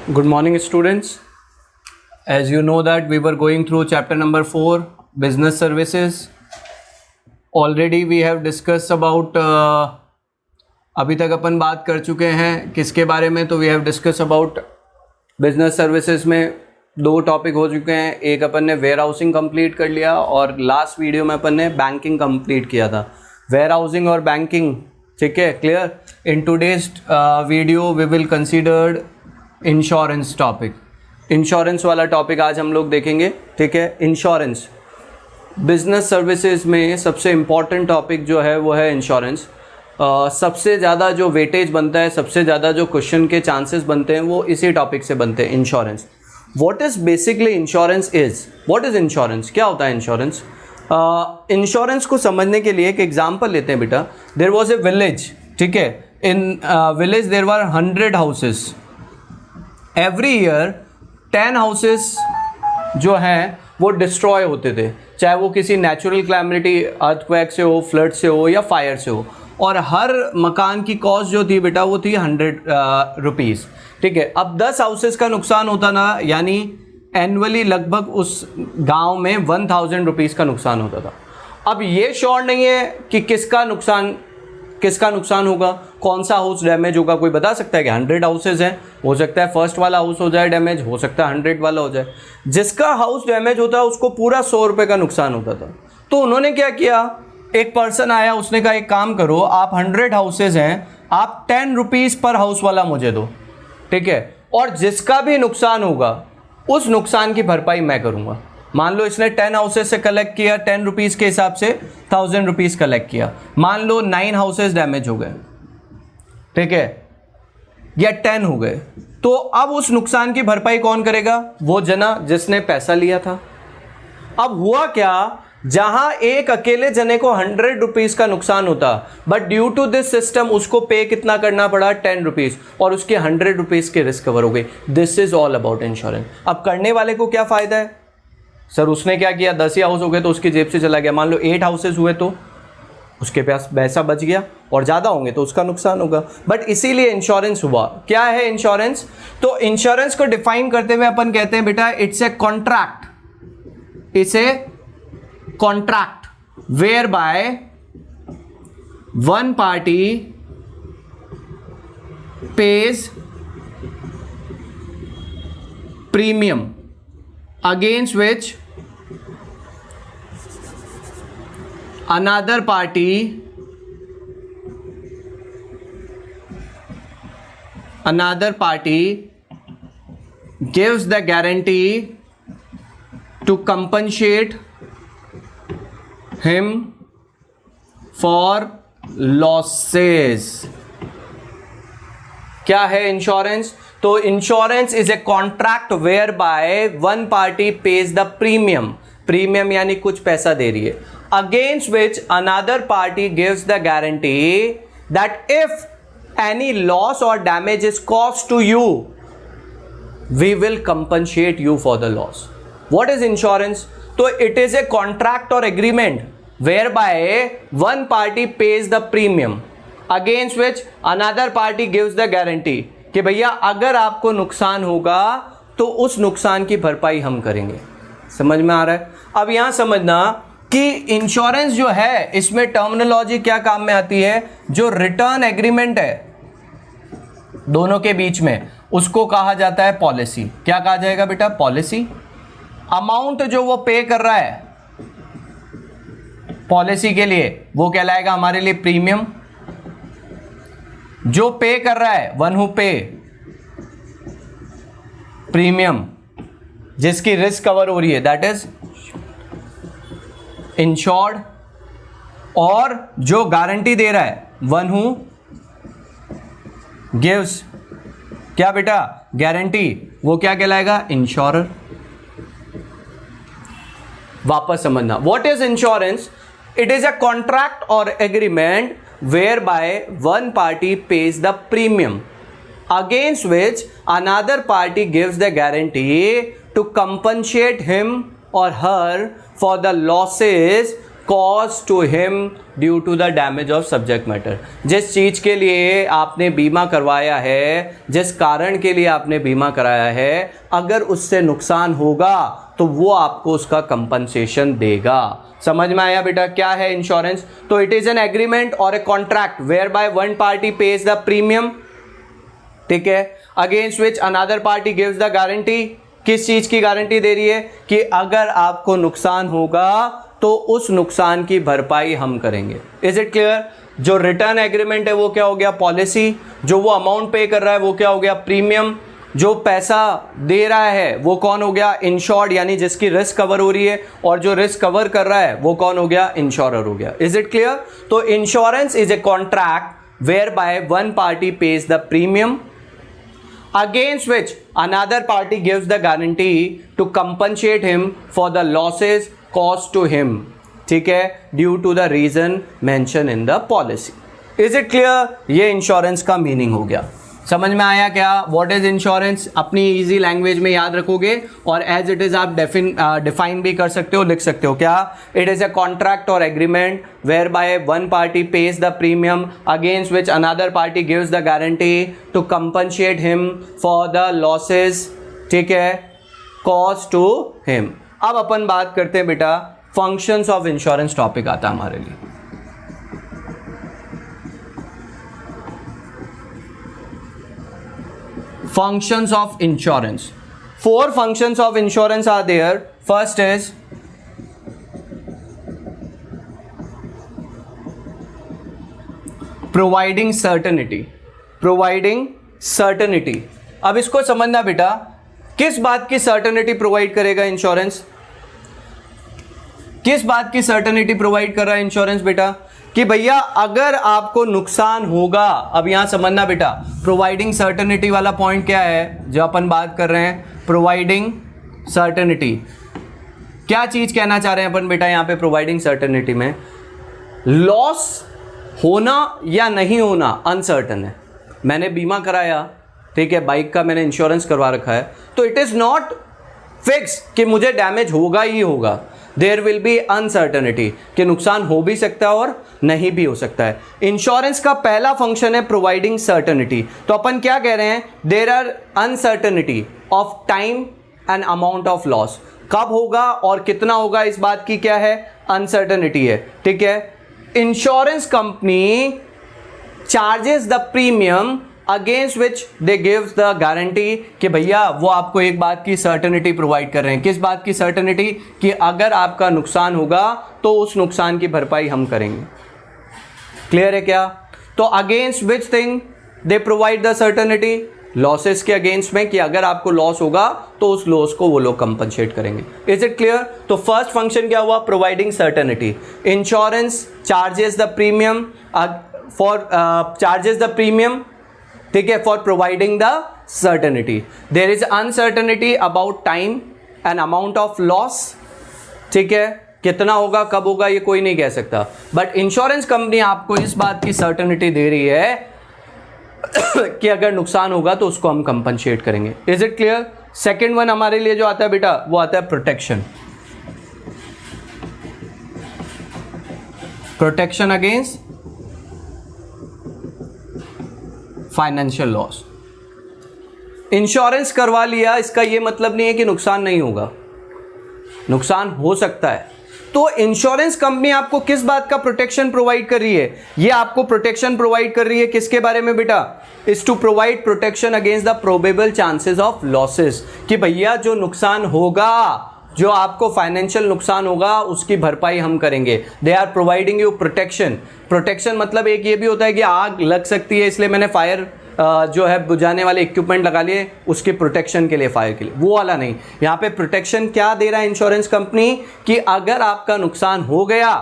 Good morning, students. As you know that we were going through chapter number 4, business services. Already we have discussed about अभी तक अपन बात कर चुके हैं किसके बारे में, तो we have discussed about business services में दो टॉपिक हो चुके हैं. एक अपन ने वेयर हाउसिंग कंप्लीट कर लिया और लास्ट वीडियो में अपन ने बैंकिंग कंप्लीट किया था. वेयर हाउसिंग और बैंकिंग, ठीक है, clear. In today's video we will consider insurance topic. Insurance वाला टॉपिक आज हम लोग देखेंगे, ठीक है. इंश्योरेंस बिजनेस सर्विसेज में सबसे इम्पॉर्टेंट टॉपिक जो है वो है इंश्योरेंस. सबसे ज़्यादा जो वेटेज बनता है, सबसे ज़्यादा जो क्वेश्चन के चांसेस बनते हैं वो इसी टॉपिक से बनते हैं, insurance. What is basically insurance is, what is insurance, क्या होता है इंश्योरेंस. इंश्योरेंस को समझने के लिए एक एग्जांपल लेते हैं बेटा. देयर वाज ए विलेज, ठीक है. In village there were 100 houses. Every year 10 houses जो हैं वो डिस्ट्रॉय होते थे, चाहे वो किसी नेचुरल क्लैमिटी, अर्थक्वेक से हो, फ्लड से हो या फायर से हो. और हर मकान की कॉस्ट जो थी बेटा वो थी 100 रुपीज़, ठीक है. अब 10 हाउसेस का नुकसान होता ना, यानी एनुअली लगभग उस गांव में 1000 रुपीज़ का नुकसान होता था. अब ये श्योर नहीं है कि किसका नुकसान होगा, कौन सा हाउस डैमेज होगा. कोई बता सकता है कि 100 हाउसेज हैं, हो सकता है फर्स्ट वाला हाउस हो जाए डैमेज, हो सकता है 100 वाला हो जाए. जिसका हाउस डैमेज होता है उसको पूरा 100 रुपये का नुकसान होता था. तो उन्होंने क्या किया, एक पर्सन आया, उसने कहा एक काम करो, आप 100 हाउसेज हैं, आप 10 रुपीज़ पर हाउस वाला मुझे दो, ठीक है. और जिसका भी नुकसान होगा उस नुकसान की भरपाई मैं करूँगा. मान लो इसने 10 हाउसेज से कलेक्ट किया, 10 रुपीज़ के हिसाब से 1000 रुपीज़ कलेक्ट किया. मान लो 9 हाउसेज डैमेज हो गए, ठीक है, या 10 हो गए, तो अब उस नुकसान की भरपाई कौन करेगा, वो जना जिसने पैसा लिया था. अब हुआ क्या, जहां एक अकेले जने को 100 रुपीज़ का नुकसान होता, but due to this system उसको पे कितना करना पड़ा, 10 रुपीज़, और उसके 100 रुपीज़ के रिस्क कवर हो गई. This is all about insurance. अब करने वाले को क्या फ़ायदा है, सर उसने क्या किया, 10 ही हाउस हो गए तो उसकी जेब से चला गया. मान लो 8 हाउसेज हुए तो उसके पास पैसा बच गया, और ज़्यादा होंगे तो उसका नुकसान होगा. बट इसीलिए इंश्योरेंस हुआ. क्या है इंश्योरेंस, तो इंश्योरेंस को डिफाइन करते हुए अपन कहते हैं बेटा it's a contract, it's a contract whereby one party pays premium against which another party gives the guarantee to compensate him for losses. क्या है इंश्योरेंस, तो insurance is a contract whereby one party pays the premium यानी कुछ पैसा दे रही है, against which another party gives the guarantee that if any loss और damage is cost to you we will compensate you for the loss. What is insurance, तो it is a contract और agreement whereby one party pays the premium against which another party gives the guarantee कि भैया अगर आपको नुकसान होगा तो उस नुकसान की भरपाई हम करेंगे. समझ में आ रहा है. अब यहां समझना कि इंश्योरेंस जो है इसमें टर्मिनोलॉजी क्या काम में आती है, जो रिटर्न एग्रीमेंट है दोनों के बीच में उसको कहा जाता है पॉलिसी. क्या कहा जाएगा बेटा, पॉलिसी. अमाउंट जो वो पे कर रहा है पॉलिसी के लिए वो कहलाएगा हमारे लिए प्रीमियम. जो पे कर रहा है, वन हु पे, प्रीमियम, जिसकी रिस्क कवर हो रही है, दैट इज इंश्योर्ड. और जो गारंटी दे रहा है, वन हु गिव्स क्या बेटा, गारंटी, वो क्या कहलाएगा, इंश्योरर. वापस समझना, what is insurance, it is a contract और agreement whereby one party pays the premium against which another party gives the guarantee to compensate him or her for the losses caused to him due to the damage of subject matter. जिस चीज़ के लिए आपने बीमा करवाया है, जिस कारण के लिए आपने बीमा कराया है, अगर उससे नुकसान होगा तो वो आपको उसका कंपनसेशन देगा। समझ में आया बेटा क्या है इंश्योरेंस? तो इट इज एन एग्रीमेंट और a contract whereby one party pays the premium, ठीक है, against which another party gives the guarantee. किस चीज की गारंटी दे रही है? कि अगर आपको नुकसान होगा तो उस नुकसान की भरपाई हम करेंगे। Is it clear? जो रिटर्न एग्रीमेंट है वो क्या हो गया? पॉलिसी। जो वो अमाउंट पे कर रहा है वो क्या हो गया? प्रीमियम। जो पैसा दे रहा है वो कौन हो गया? इंश्योर्ड, यानी जिसकी रिस्क कवर हो रही है, और जो रिस्क कवर कर रहा है वो कौन हो गया? इंश्योरर हो गया। Is it clear? तो insurance is a contract whereby one party pays the premium against which another party gives the guarantee to compensate him for the losses caused to him, ठीक है, due to the reason mentioned in the policy. Is it clear? ये insurance का meaning हो गया। समझ में आया क्या? What is insurance? अपनी इजी लैंग्वेज में याद रखोगे और एज इट इज आप डिफाइन भी कर सकते हो, लिख सकते हो। क्या? इट इज अ कॉन्ट्रैक्ट और agreement whereby one party pays the premium against which another party gives the guarantee to compensate him for the losses, ठीक है, कॉज टू हिम। अब अपन बात करते हैं बेटा फंक्शंस ऑफ इंश्योरेंस, टॉपिक आता है हमारे लिए। Functions of insurance. 4 functions of insurance are there. First is providing certainty. Providing certainty. अब इसको समझना बेटा, किस बात की सर्टेनिटी प्रोवाइड करेगा इंश्योरेंस? किस बात की सर्टेनिटी प्रोवाइड कर रहा है इंश्योरेंस बेटा? कि भैया अगर आपको नुकसान होगा, अब यहां समझना बेटा, प्रोवाइडिंग सर्टेनिटी वाला पॉइंट क्या है जो अपन बात कर रहे हैं? Providing certainty. क्या चीज कहना चाह रहे हैं अपन बेटा यहां पे प्रोवाइडिंग सर्टेनिटी में? लॉस होना या नहीं होना अनसर्टन है। मैंने बीमा कराया, ठीक है, बाइक का मैंने इंश्योरेंस करवा रखा है, तो इट इज नॉट फिक्स कि मुझे डैमेज होगा ही होगा। देयर विल बी अनसर्टनिटी, कि नुकसान हो भी सकता है और नहीं भी हो सकता है। इंश्योरेंस का पहला फंक्शन है प्रोवाइडिंग सर्टनिटी। तो अपन क्या कह रहे हैं? There are uncertainty of time and amount of loss. कब होगा और कितना होगा, इस बात की क्या है? अनसर्टनिटी है, ठीक है। Insurance company charges the premium against which they gives the guarantee, कि भैया वो आपको एक बात की सर्टेनिटी प्रोवाइड कर रहे हैं। किस बात की सर्टेनिटी? कि अगर आपका नुकसान होगा तो उस नुकसान की भरपाई हम करेंगे। क्लियर है क्या? तो against which thing they provide the certainty? Losses के अगेंस्ट में, कि अगर आपको लॉस होगा तो उस लॉस को वो लोग कंपनसेट करेंगे। Is it clear? तो फर्स्ट फंक्शन क्या हुआ? Providing certainty. Insurance charges the premium for charges the premium, ठीक है, for providing the certainty. There is uncertainty about time and amount of loss, ठीक है, कितना होगा कब होगा ये कोई नहीं कह सकता, बट इंश्योरेंस कंपनी आपको इस बात की सर्टेनिटी दे रही है कि अगर नुकसान होगा तो उसको हम कंपनसेट करेंगे। Is it clear? Second one हमारे लिए जो आता है बेटा वो आता है protection. Protection against financial loss. Insurance करवा लिया, इसका यह मतलब नहीं है कि नुकसान नहीं होगा, नुकसान हो सकता है। तो इंश्योरेंस कंपनी आपको किस बात का प्रोटेक्शन प्रोवाइड कर रही है? ये आपको प्रोटेक्शन प्रोवाइड कर रही है किसके बारे में बेटा? Is to provide protection against the probable chances of losses, कि भैया जो नुकसान होगा, जो आपको फाइनेंशियल नुकसान होगा उसकी भरपाई हम करेंगे। They are providing you protection. Protection मतलब एक ये भी होता है कि आग लग सकती है इसलिए मैंने फायर जो है बुझाने वाले इक्विपमेंट लगा लिए उसके प्रोटेक्शन के लिए, फायर के लिए, वो वाला नहीं। यहाँ पे प्रोटेक्शन क्या दे रहा है इंश्योरेंस कंपनी? कि अगर आपका नुकसान हो गया,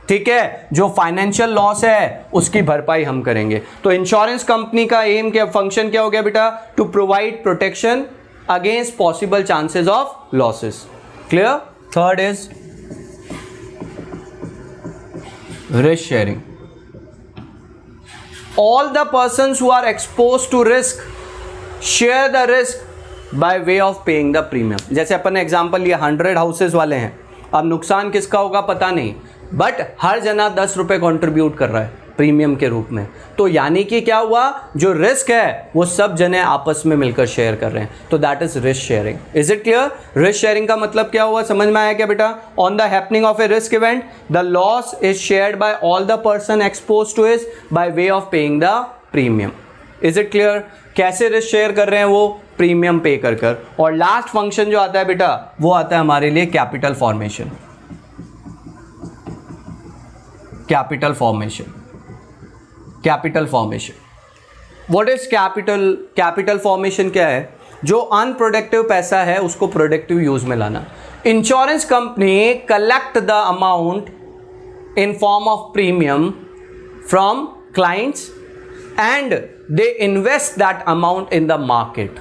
ठीक है, जो फाइनेंशियल लॉस है उसकी भरपाई हम करेंगे। तो इंश्योरेंस कंपनी का एम क्या, फंक्शन क्या हो गया बेटा? To provide protection against possible chances of losses. Clear? Third is risk sharing. All the persons who are exposed to risk share the risk by way of paying the premium। जैसे अपन ने example लिया 100 houses वाले हैं, अब नुकसान किसका होगा पता नहीं, बट हर जना 10 रुपए कॉन्ट्रीब्यूट कर रहा है प्रीमियम के रूप में। तो यानी कि क्या हुआ, जो रिस्क है वो सब जने आपस में मिलकर शेयर कर रहे हैं, तो that is risk sharing. Is it clear? Risk sharing का मतलब क्या हुआ, समझ में आया क्या बेटा? On the happening of a risk event the loss is shared by all the person exposed to it by way of paying the premium. Is it clear? कैसे रिस्क शेयर कर रहे हैं वो? प्रीमियम पे कर। और लास्ट फंक्शन जो आता है बेटा वो आता है हमारे लिए capital formation. Capital formation what is capital? Capital formation क्या है? जो अनप्रोडक्टिव पैसा है उसको प्रोडक्टिव यूज में लाना। Insurance company collect the amount in form of premium from clients and they invest that amount in the market.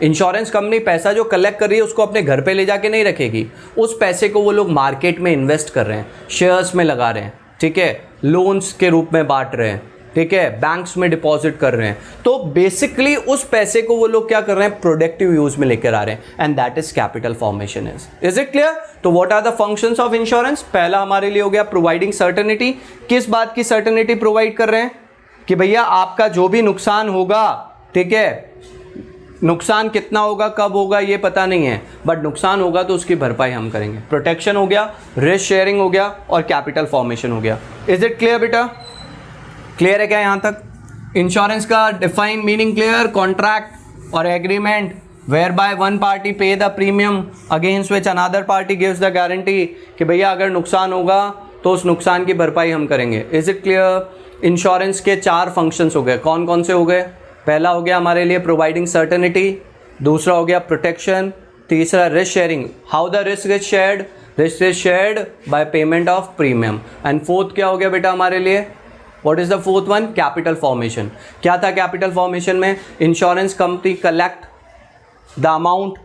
Insurance company पैसा जो कलेक्ट कर रही है उसको अपने घर पे ले जाके नहीं रखेगी, उस पैसे को वो लोग मार्केट में इन्वेस्ट कर रहे हैं, शेयर्स में लगा रहे हैं, ठीक है, लोन्स के रूप में बांट रहे हैं, ठीक है, बैंक्स में डिपॉजिट कर रहे हैं। तो बेसिकली उस पैसे को वो लोग क्या कर रहे हैं, प्रोडक्टिव यूज में लेकर आ रहे हैं, and that is capital formation. Is it clear? तो what are the functions of insurance? पहला हमारे लिए हो गया प्रोवाइडिंग सर्टेनिटी। किस बात की सर्टेनिटी प्रोवाइड कर रहे हैं? कि भैया आपका जो भी नुकसान होगा, ठीक है, नुकसान कितना होगा, कब होगा ये पता नहीं है, बट नुकसान होगा तो उसकी भरपाई हम करेंगे। प्रोटेक्शन हो गया, रिस्क शेयरिंग हो गया और कैपिटल फॉर्मेशन हो गया। इज इट क्लियर बेटा? क्लियर है क्या यहाँ तक? इंश्योरेंस का डिफाइन मीनिंग क्लियर? कॉन्ट्रैक्ट और agreement whereby one party pay the premium against which another party gives the guarantee कि भैया अगर नुकसान होगा तो उस नुकसान की भरपाई हम करेंगे। Is it clear? इंश्योरेंस के 4 फंक्शंस हो गए। कौन कौन से हो गए? पहला हो गया हमारे लिए प्रोवाइडिंग सर्टेनिटी, दूसरा हो गया प्रोटेक्शन, तीसरा risk sharing, how the risk is shared, risk is shared by payment of premium, and fourth क्या हो गया बेटा हमारे लिए? What is the fourth one? Capital formation. क्या था कैपिटल फॉर्मेशन में? Insurance company collect the amount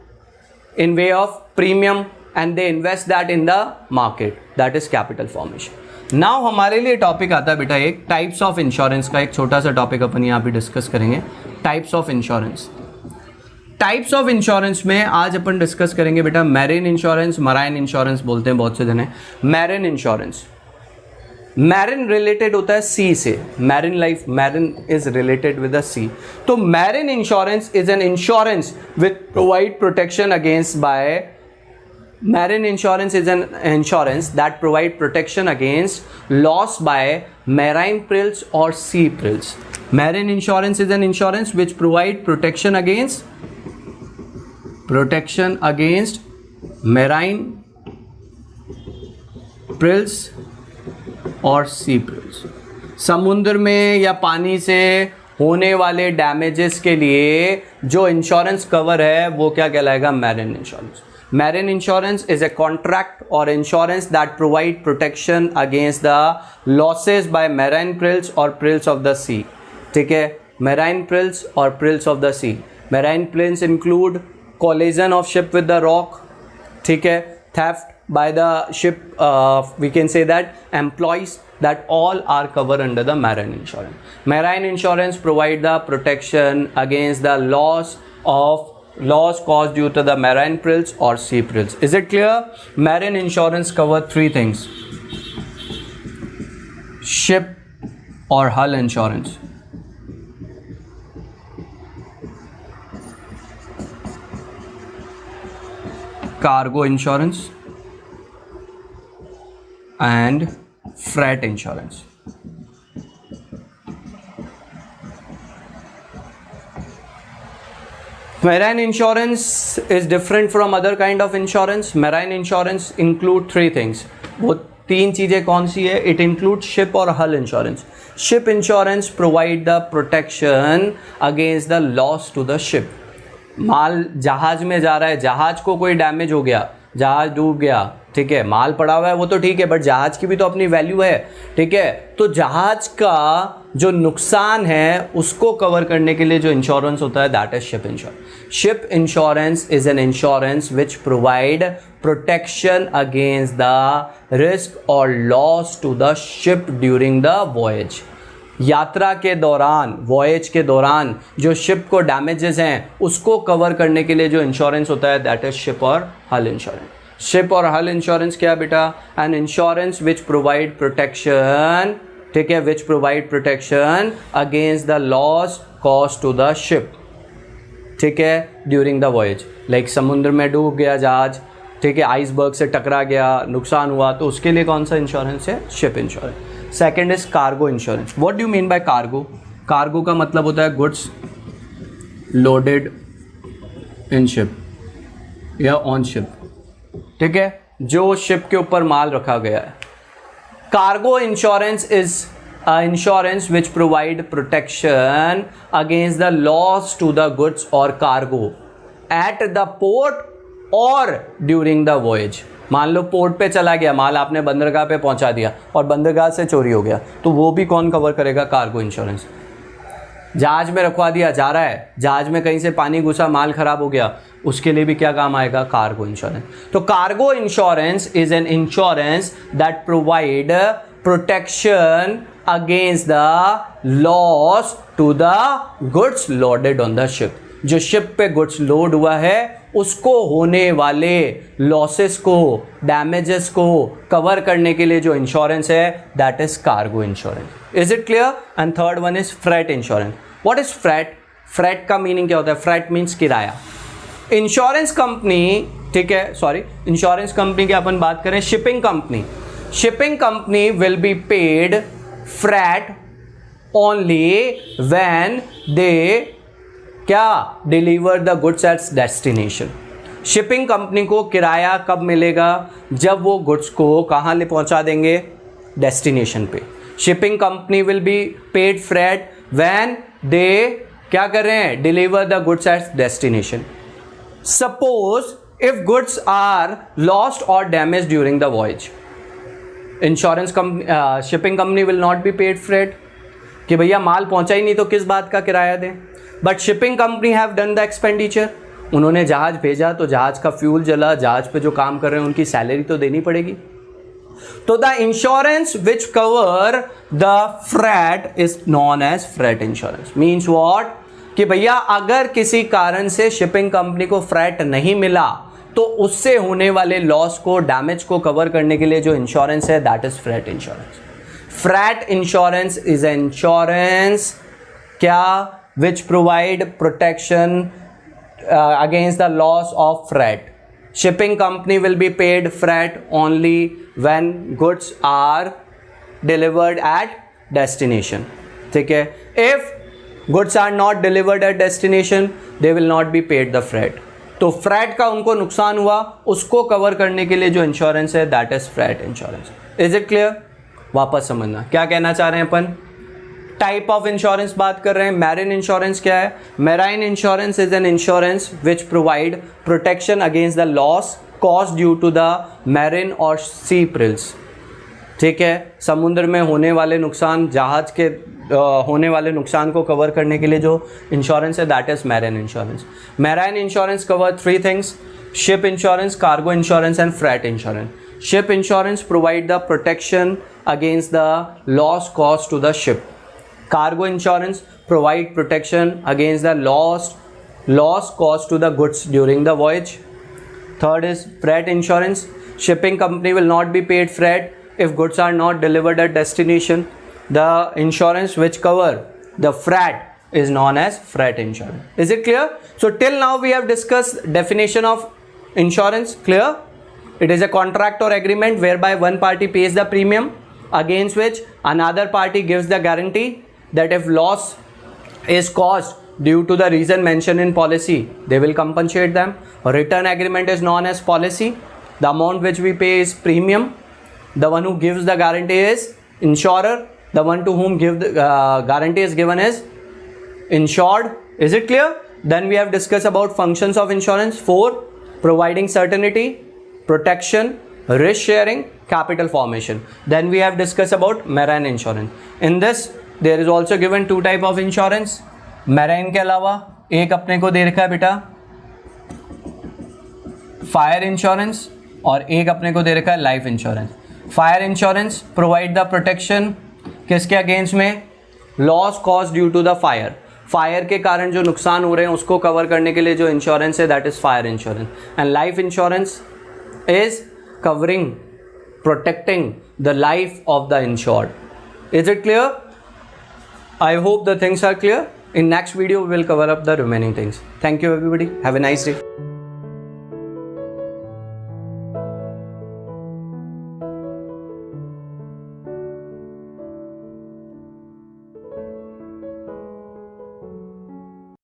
in way of premium and they invest that in the market, that is capital formation. Now हमारे लिए टॉपिक आता है बेटा एक types of insurance का, एक छोटा सा टॉपिक अपन यहाँ पे डिस्कस करेंगे, types of insurance. Types of insurance में आज अपन डिस्कस करेंगे बेटा मैरिन इंश्योरेंस, मराइन इंश्योरेंस बोलते हैं बहुत से जने। मैरिन इंश्योरेंस, मैरिन रिलेटेड होता है सी से, marine life, marine is related with the sea. तो marine insurance is an insurance with provide protection against by, marine insurance is an insurance that provide protection against loss by marine perils or sea perils. Marine insurance is an insurance which provide protection against marine perils or sea perils. समुद्र में या पानी से होने वाले damages के लिए जो इंश्योरेंस कवर है वो क्या कहलाएगा? Marine insurance. Marine insurance is a contract or insurance that provide protection against the losses by marine perils or perils of the sea. ठीक है, marine perils or perils of the sea. Marine perils include collision of ship with the rock, ठीक है, theft by the ship, we can say that employees, that all are covered under the marine insurance. Marine insurance provide the protection against the loss caused due to the marine perils or sea perils. Is it clear? Marine insurance cover 3 things: ship or hull insurance, cargo insurance, and freight insurance. Marine insurance is different from other kind of insurance. Marine insurance include 3 things. वो 3 चीज़ें कौन सी है? It includes ship or hull insurance. Ship insurance provide the protection against the loss to the ship. माल जहाज में जा रहा है, जहाज को कोई डैमेज हो गया, जहाज डूब गया, ठीक है, माल पड़ा हुआ है वो तो ठीक है, बट जहाज की भी तो अपनी वैल्यू है, ठीक है। तो जहाज का जो नुकसान है उसको कवर करने के लिए जो इंश्योरेंस होता है that is ship insurance. Ship insurance is an insurance which provide protection against the risk और loss to the ship during the voyage. यात्रा के दौरान, वॉयज के दौरान जो शिप को डैमेजेस हैं उसको कवर करने के लिए जो इंश्योरेंस होता है दैट इज शिप और हल इंश्योरेंस। शिप और हल इंश्योरेंस क्या बेटा? An insurance which provide protection, ठीक है, which provide protection against the loss caused to the ship, ठीक है, ड्यूरिंग द वॉयज। लाइक समुद्र में डूब गया जहाज, ठीक है, आइसबर्ग से टकरा गया, नुकसान हुआ, तो उसके लिए कौन सा इंश्योरेंस है? Ship insurance. Second is cargo insurance. What do you mean by cargo? Cargo का मतलब होता है गुड्स लोडेड इन शिप या ऑन शिप, ठीक है, जो शिप के ऊपर माल रखा गया है। Cargo insurance is insurance which provide protection against the loss to the goods or cargo at the port or during the voyage। मान लो पोर्ट पे चला गया माल, आपने बंदरगाह पे पहुंचा दिया और बंदरगाह से चोरी हो गया, तो वो भी कौन कवर करेगा? Cargo insurance. जहाज में रखवा दिया, जा रहा है, जहाज में कहीं से पानी घुसा, माल खराब हो गया, उसके लिए भी क्या काम आएगा? Cargo insurance. तो cargo insurance is an insurance that provide protection against the loss to the goods loaded on the ship. जो शिप पे गुड्स लोड हुआ है उसको होने वाले लॉसेस को, डैमेजेस को कवर करने के लिए जो इंश्योरेंस है, that is cargo insurance. Is it clear? And third one is freight insurance. What is freight? Freight का मीनिंग क्या होता है? फ्रेट मीन्स किराया। इंश्योरेंस कंपनी, ठीक है, सॉरी, इंश्योरेंस कंपनी की अपन बात करें, shipping company, shipping company will be paid freight only when they क्या deliver the goods at destination. Shipping company को किराया कब मिलेगा? जब वो गुड्स को कहाँ ले पहुँचा देंगे? डेस्टिनेशन पे। Shipping company will be paid freight when they क्या कर रहे हैं? Deliver the goods at destination. Suppose if goods are lost और damage during the voyage, insurance company, shipping company will not be paid freight कि भैया माल पहुंचा ही नहीं तो किस बात का किराया दें। But shipping company have done the expenditure, उन्होंने जहाज भेजा तो जहाज का फ्यूल जला, जहाज पे जो काम कर रहे हैं उनकी सैलरी तो देनी पड़ेगी। तो the insurance which cover the freight is known as freight insurance. Means what? कि भैया अगर किसी कारण से शिपिंग कंपनी को फ्रेट नहीं मिला तो उससे होने वाले लॉस को, डैमेज को कवर करने के लिए जो इंश्योरेंस है, that is freight insurance. Freight insurance is insurance क्या? Which provide protection against the loss of freight. Shipping company will be paid freight only when goods are delivered at destination, ठीक है। If goods are not delivered at destination they will not be paid the freight. तो freight का उनको नुकसान हुआ, उसको cover करने के लिए जो इंश्योरेंस है, that is freight insurance. Is it clear? वापस समझना क्या कहना चाह रहे हैं अपन। टाइप ऑफ इंश्योरेंस बात कर रहे हैं। मैरिन इंश्योरेंस क्या है? Marine insurance is an insurance which provide protection against the loss caused due to the marine और सी प्रिल्स, ठीक है। समुद्र में होने वाले नुकसान, जहाज के होने वाले नुकसान को कवर करने के लिए जो इंश्योरेंस है, that is marine insurance. Marine insurance cover three things: ship insurance, cargo insurance and freight insurance. Ship insurance provide the protection against the loss caused to the ship. Cargo insurance provide protection against the loss caused to the goods during the voyage. Third is freight insurance. Shipping company will not be paid freight if goods are not delivered at destination. The insurance which cover the freight is known as freight insurance. Is it clear? So till now we have discussed definition of insurance. Clear? It is a contract or agreement whereby one party pays the premium against which another party gives the guarantee that if loss is caused due to the reason mentioned in policy, they will compensate them. A return agreement is known as policy. The amount which we pay is premium. The one who gives the guarantee is insurer. The one to whom give the guarantee is given is insured. Is it clear? Then we have discussed about functions of insurance. 4, providing certainty, protection, risk sharing, capital formation. Then we have discussed about marine insurance. In this there is also given 2 type of insurance. Marine के अलावा एक अपने को दे रखा है बेटा fire insurance और एक अपने को दे रखा है life insurance. Fire insurance provide the protection किसके अगेंस्ट में? Loss caused due to the fire. Fire के कारण जो नुकसान हो रहे हैं उसको कवर करने के लिए जो इंश्योरेंस है, that is fire insurance. And life insurance is covering, protecting the life of the insured. Is it clear? I hope the things are clear. In next video, we will cover up the remaining things. Thank you everybody. Have a nice day.